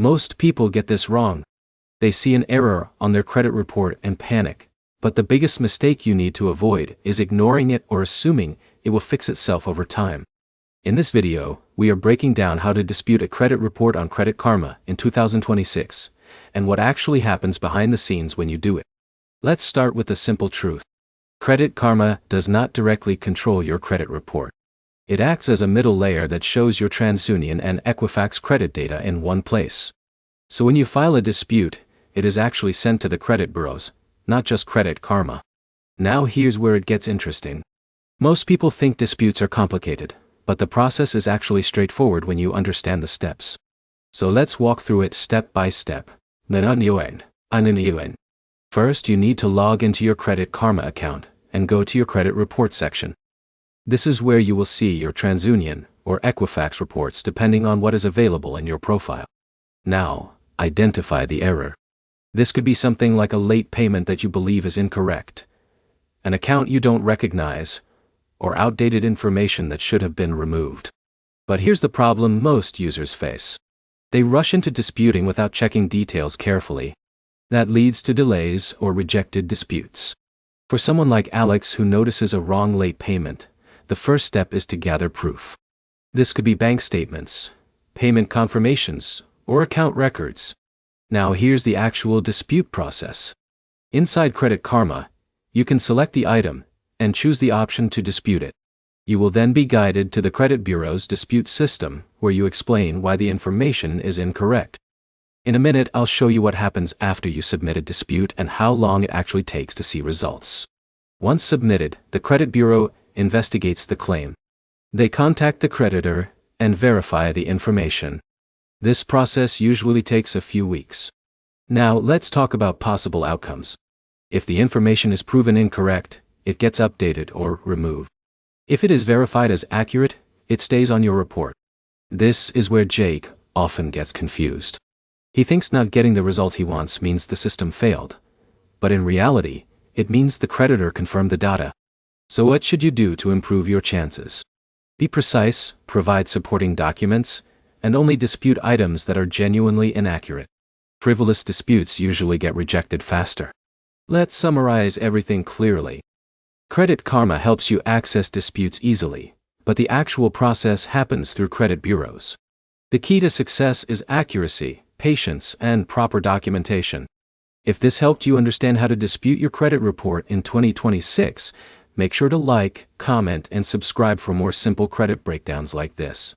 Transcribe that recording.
Most people get this wrong. They see an error on their credit report and panic. But the biggest mistake you need to avoid is ignoring it or assuming it will fix itself over time. In this video, we are breaking down how to dispute a credit report on Credit Karma in 2026, and what actually happens behind the scenes when you do it. Let's start with the simple truth. Credit Karma does not directly control your credit report. It acts as a middle layer that shows your TransUnion and Equifax credit data in one place. So when you file a dispute, it is actually sent to the credit bureaus, not just Credit Karma. Now here's where it gets interesting. Most people think disputes are complicated, but the process is actually straightforward when you understand the steps. So let's walk through it step by step. First, you need to log into your Credit Karma account and go to your credit report section. This is where you will see your TransUnion or Equifax reports depending on what is available in your profile. Now, identify the error. This could be something like a late payment that you believe is incorrect, an account you don't recognize, or outdated information that should have been removed. But here's the problem most users face. They rush into disputing without checking details carefully. That leads to delays or rejected disputes. For someone like Alex who notices a wrong late payment, the first step is to gather proof. This could be bank statements, payment confirmations, or account records. Now here's the actual dispute process. Inside Credit Karma, you can select the item and choose the option to dispute it. You will then be guided to the credit bureau's dispute system, where you explain why the information is incorrect. In a minute, I'll show you what happens after you submit a dispute and how long it actually takes to see results. Once submitted, the credit bureau investigates the claim. They contact the creditor and verify the information. This process usually takes a few weeks. Now, let's talk about possible outcomes. If the information is proven incorrect, it gets updated or removed. If it is verified as accurate, it stays on your report. This is where Jake often gets confused. He thinks not getting the result he wants means the system failed. But in reality, it means the creditor confirmed the data. So what should you do to improve your chances? Be precise, provide supporting documents, and only dispute items that are genuinely inaccurate. Frivolous disputes usually get rejected faster. Let's summarize everything clearly. Credit Karma helps you access disputes easily, but the actual process happens through credit bureaus. The key to success is accuracy, patience, and proper documentation. If this helped you understand how to dispute your credit report in 2026, make sure to like, comment, and subscribe for more simple credit breakdowns like this.